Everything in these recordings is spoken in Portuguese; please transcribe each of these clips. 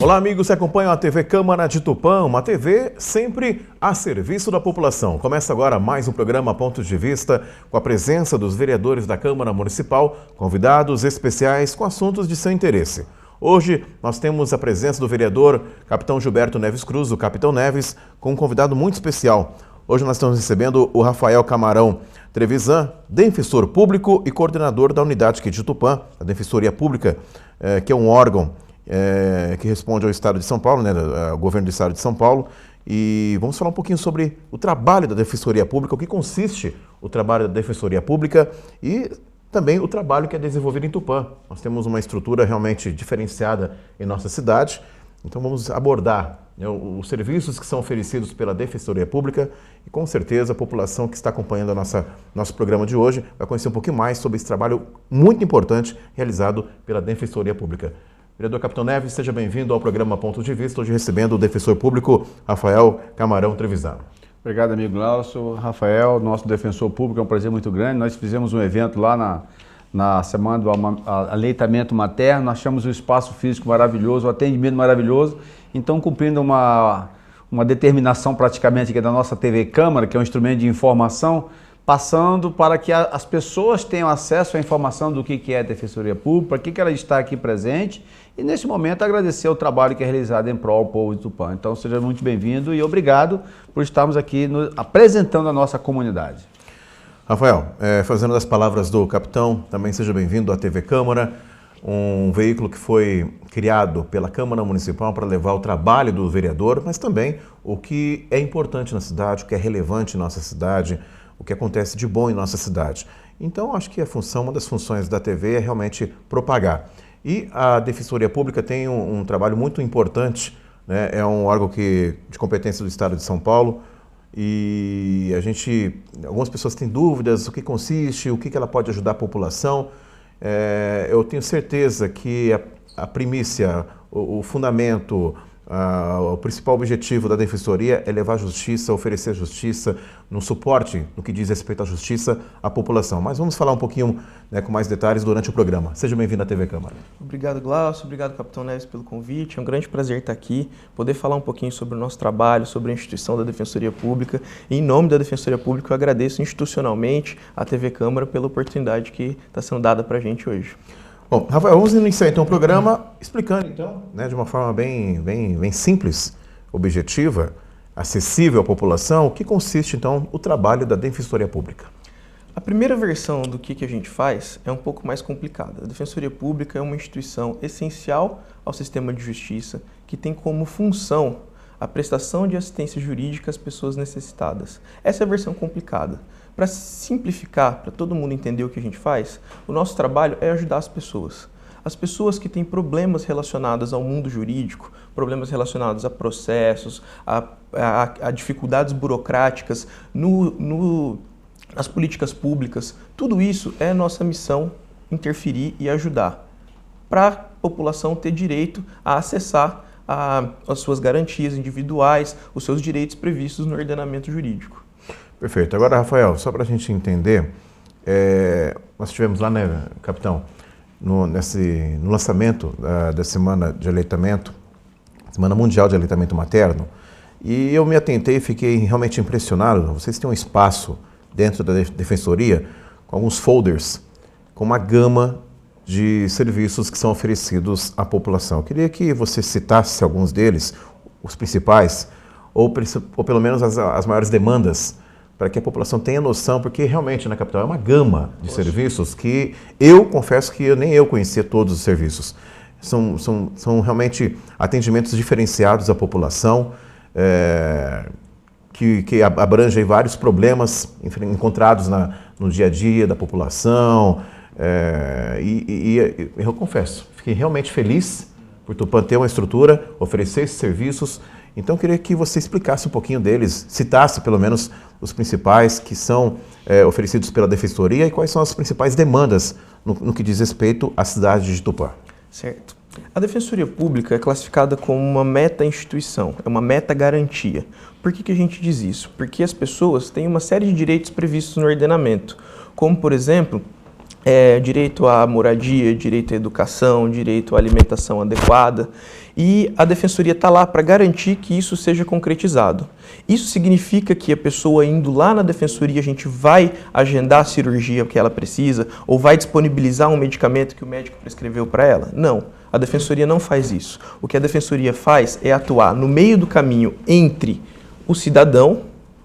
Olá, amigos que acompanham a TV Câmara de Tupã, uma TV sempre a serviço da população. Começa agora mais um programa Pontos de Vista, com a presença dos vereadores da Câmara Municipal, convidados especiais com assuntos de seu interesse. Hoje nós temos a presença do vereador Capitão Gilberto Neves Cruz, o Capitão Neves, com um convidado muito especial. Hoje nós estamos recebendo o Rafael Camarão Trevisan, defensor público e coordenador da unidade aqui de Tupã, a Defensoria Pública, que é um órgão que responde ao Estado de São Paulo, ao governo do Estado de São Paulo. E vamos falar um pouquinho sobre o trabalho da Defensoria Pública, o que consiste o trabalho da Defensoria Pública e também o trabalho que é desenvolvido em Tupã. Nós temos uma estrutura realmente diferenciada em nossa cidade, então vamos abordar os serviços que são oferecidos pela Defensoria Pública e com certeza a população que está acompanhando nosso programa de hoje vai conhecer um pouquinho mais sobre esse trabalho muito importante realizado pela Defensoria Pública. Vereador Capitão Neves, seja bem-vindo ao programa Ponto de Vista, hoje recebendo o defensor público Rafael Camarão Trevisan. Obrigado, amigo Glaucio. Rafael, nosso defensor público, é um prazer muito grande. Nós fizemos um evento lá na semana do aleitamento materno, achamos o espaço físico maravilhoso, o atendimento maravilhoso, então cumprindo uma determinação praticamente aqui da nossa TV Câmara, que é um instrumento de informação, passando para que as pessoas tenham acesso à informação do que é a Defensoria Pública, para que ela está aqui presente e, nesse momento, agradecer o trabalho que é realizado em prol do povo de Tupã. Então, seja muito bem-vindo e obrigado por estarmos aqui apresentando a nossa comunidade. Rafael, fazendo das palavras do capitão, também seja bem-vindo à TV Câmara, um veículo que foi criado pela Câmara Municipal para levar o trabalho do vereador, mas também o que é importante na cidade, o que é relevante em nossa cidade, o que acontece de bom em nossa cidade. Então, acho que uma das funções da TV é realmente propagar. E a Defensoria Pública tem um trabalho muito importante, né? É um órgão de competência do Estado de São Paulo e algumas pessoas têm dúvidas, o que consiste, o que ela pode ajudar a população. Eu tenho certeza que a primícia, o fundamento, o principal objetivo da Defensoria é levar justiça, oferecer justiça, no suporte no que diz respeito à justiça à população. Mas vamos falar um pouquinho com mais detalhes durante o programa. Seja bem-vindo à TV Câmara. Obrigado, Glaucio. Obrigado, Capitão Neves, pelo convite. É um grande prazer estar aqui, poder falar um pouquinho sobre o nosso trabalho, sobre a instituição da Defensoria Pública. E, em nome da Defensoria Pública, eu agradeço institucionalmente à TV Câmara pela oportunidade que está sendo dada para a gente hoje. Bom, Rafael, vamos iniciar então o programa explicando de uma forma bem simples, objetiva, acessível à população, o que consiste então o trabalho da Defensoria Pública. A primeira versão do que a gente faz é um pouco mais complicada. A Defensoria Pública é uma instituição essencial ao sistema de justiça que tem como função a prestação de assistência jurídica às pessoas necessitadas. Essa é a versão complicada. Para simplificar, para todo mundo entender o que a gente faz, o nosso trabalho é ajudar as pessoas. As pessoas que têm problemas relacionados ao mundo jurídico, problemas relacionados a processos, a dificuldades burocráticas nas políticas públicas, tudo isso é nossa missão interferir e ajudar para a população ter direito a acessar as suas garantias individuais, os seus direitos previstos no ordenamento jurídico. Perfeito. Agora, Rafael, só para a gente entender, nós tivemos lá, capitão, no lançamento da semana de aleitamento, Semana Mundial de Aleitamento Materno, e eu me atentei e fiquei realmente impressionado. Vocês têm um espaço dentro da Defensoria com alguns folders, com uma gama de serviços que são oferecidos à população. Eu queria que você citasse alguns deles, os principais, ou pelo menos as maiores demandas, para que a população tenha noção, porque realmente na capital é uma gama de serviços que eu confesso que nem eu conhecia todos os serviços. São realmente atendimentos diferenciados à população, que abrangem vários problemas encontrados no dia a dia da população. E eu confesso, fiquei realmente feliz por Tupã ter uma estrutura, oferecer esses serviços. Então, eu queria que você explicasse um pouquinho deles, citasse pelo menos os principais que são oferecidos pela Defensoria e quais são as principais demandas no que diz respeito à cidade de Tupã. Certo. A Defensoria Pública é classificada como uma meta-instituição, é uma meta-garantia. Por que a gente diz isso? Porque as pessoas têm uma série de direitos previstos no ordenamento, como, por exemplo, direito à moradia, direito à educação, direito à alimentação adequada, e a Defensoria está lá para garantir que isso seja concretizado. Isso significa que a pessoa indo lá na Defensoria, a gente vai agendar a cirurgia que ela precisa ou vai disponibilizar um medicamento que o médico prescreveu para ela? Não, a Defensoria não faz isso. O que a Defensoria faz é atuar no meio do caminho entre o cidadão,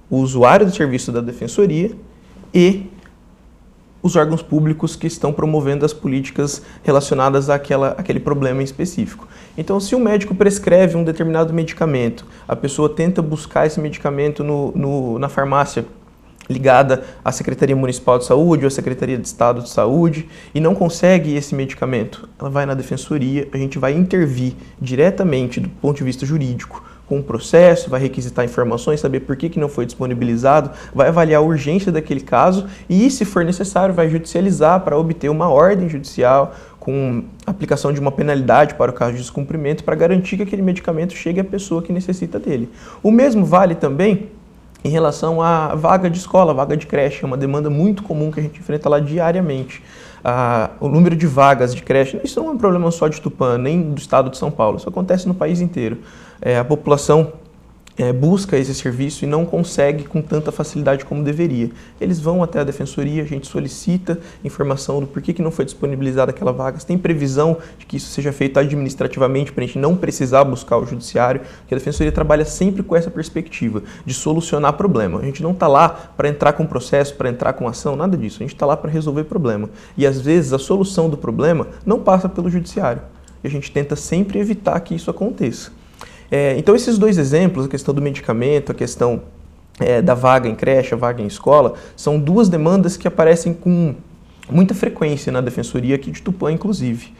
o usuário do serviço da Defensoria e os órgãos públicos que estão promovendo as políticas relacionadas àquele problema em específico. Então, se o médico prescreve um determinado medicamento, a pessoa tenta buscar esse medicamento na farmácia ligada à Secretaria Municipal de Saúde ou à Secretaria de Estado de Saúde e não consegue esse medicamento, ela vai na Defensoria, a gente vai intervir diretamente do ponto de vista jurídico com um processo, vai requisitar informações, saber por que não foi disponibilizado, vai avaliar a urgência daquele caso e, se for necessário, vai judicializar para obter uma ordem judicial com aplicação de uma penalidade para o caso de descumprimento para garantir que aquele medicamento chegue à pessoa que necessita dele. O mesmo vale também em relação à vaga de escola, vaga de creche, é uma demanda muito comum que a gente enfrenta lá diariamente. O número de vagas de creche, isso não é um problema só de Tupã, nem do estado de São Paulo, isso acontece no país inteiro. A população busca esse serviço e não consegue com tanta facilidade como deveria. Eles vão até a Defensoria, a gente solicita informação do porquê que não foi disponibilizada aquela vaga, se tem previsão de que isso seja feito administrativamente para a gente não precisar buscar o judiciário, porque a Defensoria trabalha sempre com essa perspectiva de solucionar problema. A gente não está lá para entrar com processo, para entrar com ação, nada disso. A gente está lá para resolver problema. E às vezes a solução do problema não passa pelo judiciário. E a gente tenta sempre evitar que isso aconteça. Então esses dois exemplos, a questão do medicamento, a questão da vaga em creche, a vaga em escola, são duas demandas que aparecem com muita frequência na Defensoria aqui de Tupã, inclusive.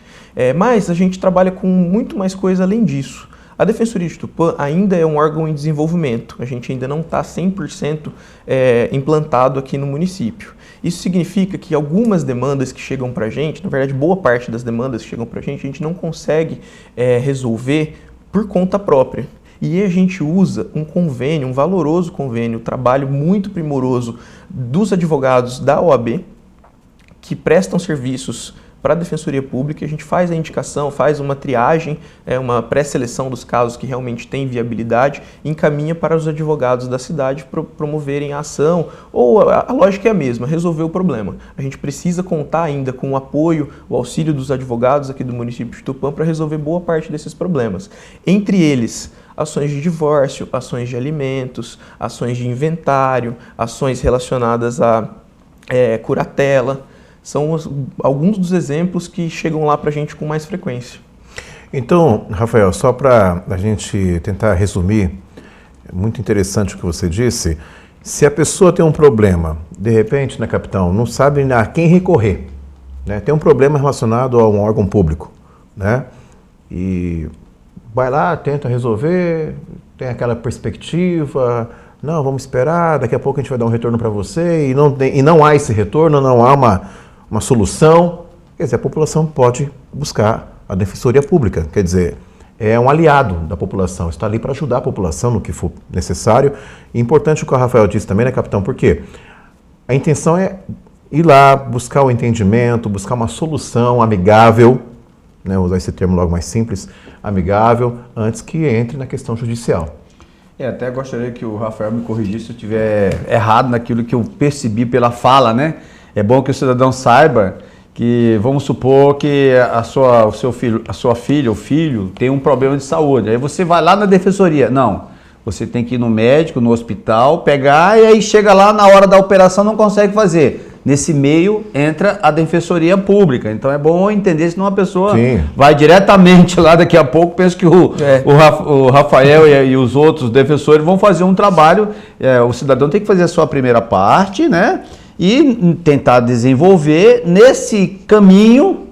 Mas a gente trabalha com muito mais coisa além disso. A Defensoria de Tupã ainda é um órgão em desenvolvimento, a gente ainda não está 100% implantado aqui no município. Isso significa que algumas demandas que chegam para a gente, na verdade boa parte das demandas que chegam para a gente não consegue resolver por conta própria. E a gente usa um convênio, um valoroso convênio, um trabalho muito primoroso dos advogados da OAB, que prestam serviços para a Defensoria Pública. A gente faz a indicação, faz uma triagem, uma pré-seleção dos casos que realmente têm viabilidade e encaminha para os advogados da cidade promoverem a ação, ou a lógica é a mesma, resolver o problema. A gente precisa contar ainda com o apoio, o auxílio dos advogados aqui do município de Tupã para resolver boa parte desses problemas. Entre eles, ações de divórcio, ações de alimentos, ações de inventário, ações relacionadas a curatela. São alguns dos exemplos que chegam lá para a gente com mais frequência. Então, Rafael, só para a gente tentar resumir, é muito interessante o que você disse. Se a pessoa tem um problema, de repente, né, capitão, não sabe a quem recorrer, né? Tem um problema relacionado a um órgão público, né? E vai lá, tenta resolver, tem aquela perspectiva, não, vamos esperar, daqui a pouco a gente vai dar um retorno para você, e não há esse retorno, não há uma solução. Quer dizer, a população pode buscar a Defensoria Pública, quer dizer, é um aliado da população, está ali para ajudar a população no que for necessário. E importante o que o Rafael disse também, né, capitão, porque a intenção é ir lá, buscar o entendimento, buscar uma solução amigável, né, usar esse termo logo mais simples, amigável, antes que entre na questão judicial. Até gostaria que o Rafael me corrigisse se eu estiver errado naquilo que eu percebi pela fala, né? É bom que o cidadão saiba que, vamos supor que a sua filha ou filho tem um problema de saúde. Aí você vai lá na Defensoria. Não, você tem que ir no médico, no hospital, pegar e aí chega lá na hora da operação não consegue fazer. Nesse meio entra a Defensoria Pública. Então é bom entender, senão a pessoa vai diretamente lá daqui a pouco, pensa que o Rafael e os outros defensores vão fazer um trabalho. O cidadão tem que fazer a sua primeira parte, né? E tentar desenvolver nesse caminho,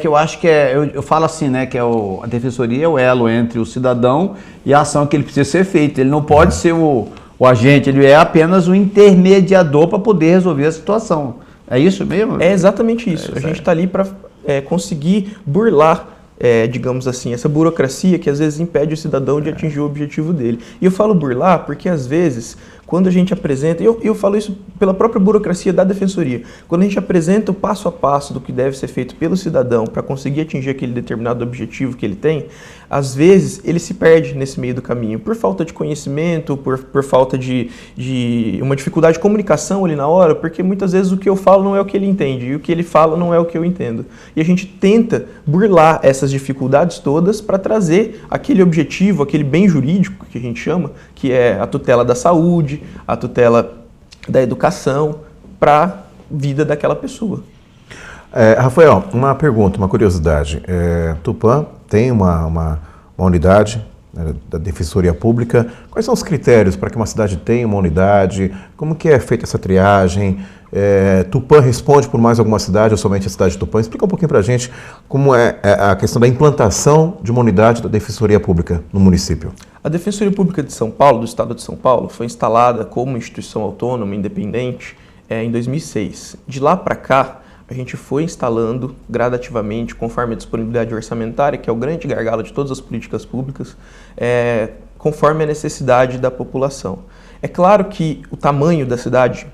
que eu acho que eu falo assim, né? Que a Defensoria é o elo entre o cidadão e a ação que ele precisa ser feita. Ele não pode ser o agente, ele é apenas um intermediador para poder resolver a situação. É isso mesmo? É exatamente isso. A gente está ali para conseguir burlar, digamos assim, essa burocracia que às vezes impede o cidadão de atingir o objetivo dele. E eu falo burlar porque às vezes, quando a gente apresenta, eu falo isso pela própria burocracia da Defensoria, quando a gente apresenta o passo a passo do que deve ser feito pelo cidadão para conseguir atingir aquele determinado objetivo que ele tem, às vezes ele se perde nesse meio do caminho, por falta de conhecimento, por falta de uma dificuldade de comunicação ali na hora, porque muitas vezes o que eu falo não é o que ele entende, e o que ele fala não é o que eu entendo. E a gente tenta burlar essas dificuldades todas para trazer aquele objetivo, aquele bem jurídico que a gente chama, que é a tutela da saúde, a tutela da educação, para a vida daquela pessoa. Rafael, uma pergunta, uma curiosidade. Tupã tem uma unidade, né, da Defensoria Pública. Quais são os critérios para que uma cidade tenha uma unidade? Como que é feita essa triagem? Tupã responde por mais alguma cidade ou somente a cidade de Tupã? Explica um pouquinho para a gente como é a questão da implantação de uma unidade da Defensoria Pública no município. A Defensoria Pública de São Paulo, do Estado de São Paulo, foi instalada como instituição autônoma, independente, em 2006. De lá para cá, a gente foi instalando gradativamente, conforme a disponibilidade orçamentária, que é o grande gargalo de todas as políticas públicas, conforme a necessidade da população. É claro que o tamanho da cidade,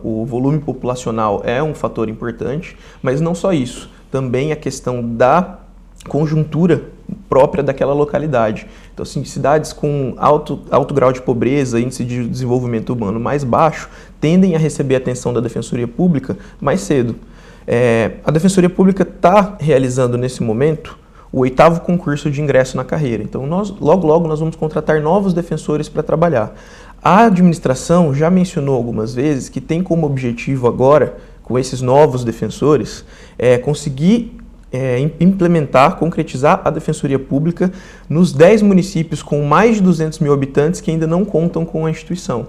o volume populacional é um fator importante, mas não só isso, também a questão da conjuntura própria daquela localidade. Então, assim, cidades com alto grau de pobreza, índice de desenvolvimento humano mais baixo, tendem a receber a atenção da Defensoria Pública mais cedo. A Defensoria Pública está realizando nesse momento o 8º concurso de ingresso na carreira. Então, logo nós vamos contratar novos defensores para trabalhar. A administração já mencionou algumas vezes que tem como objetivo agora, com esses novos defensores, conseguir implementar, concretizar a Defensoria Pública nos 10 municípios com mais de 200 mil habitantes que ainda não contam com a instituição.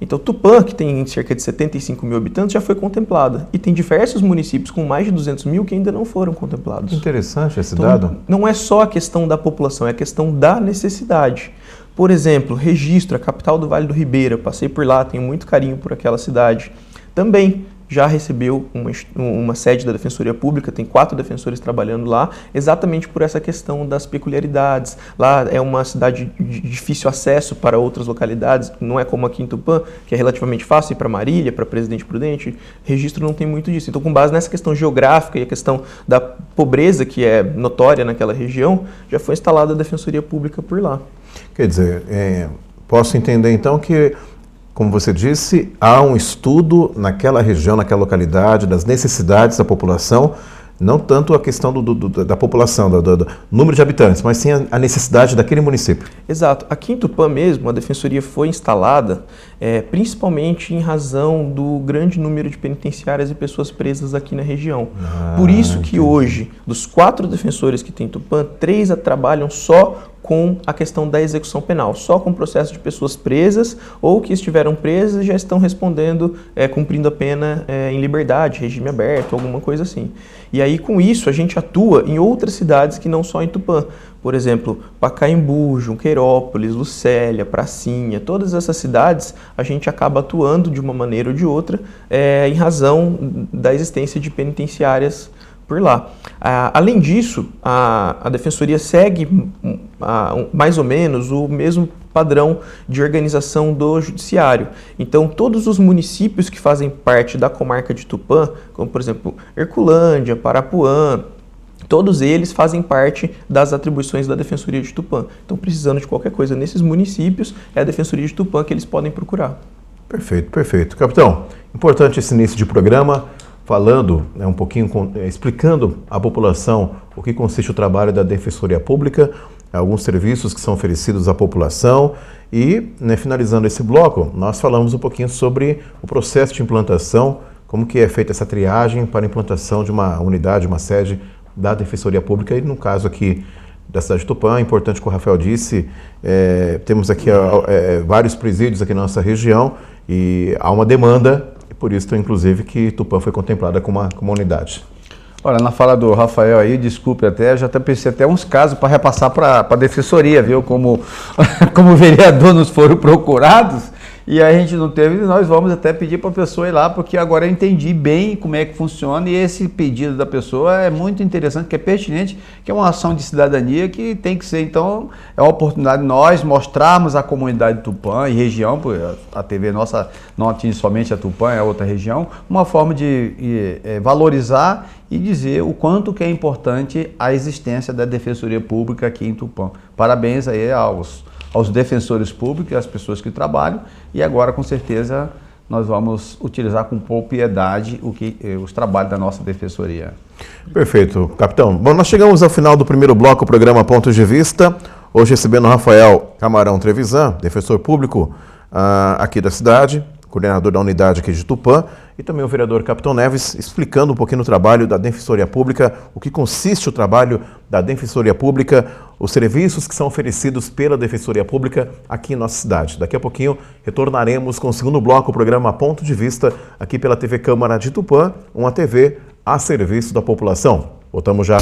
Então, Tupã, que tem cerca de 75 mil habitantes, já foi contemplada. E tem diversos municípios com mais de 200 mil que ainda não foram contemplados. Interessante esse dado. Não é só a questão da população, é a questão da necessidade. Por exemplo, Registro, a capital do Vale do Ribeira. Passei por lá, tenho muito carinho por aquela cidade. Também já recebeu uma sede da Defensoria Pública, tem 4 defensores trabalhando lá, exatamente por essa questão das peculiaridades. Lá é uma cidade de difícil acesso para outras localidades, não é como aqui em Tupã, que é relativamente fácil ir para Marília, para Presidente Prudente. Registro não tem muito disso. Então, com base nessa questão geográfica e a questão da pobreza, que é notória naquela região, já foi instalada a Defensoria Pública por lá. Quer dizer, posso entender então que, como você disse, há um estudo naquela região, naquela localidade, das necessidades da população, não tanto a questão da população, do número de habitantes, mas sim a necessidade daquele município. Exato. Aqui em Tupã mesmo, a Defensoria foi instalada principalmente em razão do grande número de penitenciárias e pessoas presas aqui na região. Por isso que hoje, dos 4 defensores que tem em Tupã, 3 trabalham só com a questão da execução penal, só com o processo de pessoas presas ou que estiveram presas e já estão respondendo, cumprindo a pena em liberdade, regime aberto, alguma coisa assim. E aí, com isso, a gente atua em outras cidades que não só em Tupã. Por exemplo, Pacaembu, Junqueirópolis, Lucélia, Pracinha, todas essas cidades a gente acaba atuando de uma maneira ou de outra em razão da existência de penitenciárias por lá. Além disso, a Defensoria segue mais ou menos o mesmo padrão de organização do Judiciário. Então, todos os municípios que fazem parte da comarca de Tupã, como por exemplo Herculândia, Parapuã, todos eles fazem parte das atribuições da Defensoria de Tupã. Então, precisando de qualquer coisa nesses municípios, é a Defensoria de Tupã que eles podem procurar. Perfeito, perfeito. Capitão, importante esse início de programa, falando um pouquinho, explicando à população o que consiste o trabalho da Defensoria Pública, alguns serviços que são oferecidos à população e, finalizando esse bloco, nós falamos um pouquinho sobre o processo de implantação, como que é feita essa triagem para a implantação de uma unidade, uma sede da Defensoria Pública e, no caso aqui da cidade de Tupã, é importante que o Rafael disse, temos aqui vários presídios aqui na nossa região e há uma demanda, e por isso, inclusive, que Tupã foi contemplada como uma unidade. Olha, na fala do Rafael aí, desculpe até, já pensei até uns casos para repassar para a Defensoria, viu? Como vereador nos foram procurados E aí a gente não teve, nós vamos até pedir para a pessoa ir lá, porque agora eu entendi bem como é que funciona e esse pedido da pessoa é muito interessante, que é pertinente, que é uma ação de cidadania que tem que ser, então, é uma oportunidade de nós mostrarmos à comunidade de Tupã e região, porque a TV nossa não atinge somente a Tupã, é outra região, uma forma de valorizar e dizer o quanto que é importante a existência da Defensoria Pública aqui em Tupã. Parabéns aí aos defensores públicos e às pessoas que trabalham, e agora com certeza nós vamos utilizar com propriedade os trabalhos da nossa defensoria. Perfeito, capitão. Bom, nós chegamos ao final do primeiro bloco, o programa Pontos de Vista, hoje recebendo Rafael Camarão Trevisan, defensor público aqui da cidade, coordenador da unidade aqui de Tupã, e também o vereador Capitão Neves, explicando um pouquinho o trabalho da Defensoria Pública, o que consiste o trabalho da Defensoria Pública, os serviços que são oferecidos pela Defensoria Pública aqui em nossa cidade. Daqui a pouquinho retornaremos com o segundo bloco, o programa Ponto de Vista, aqui pela TV Câmara de Tupã, uma TV a serviço da população. Voltamos já.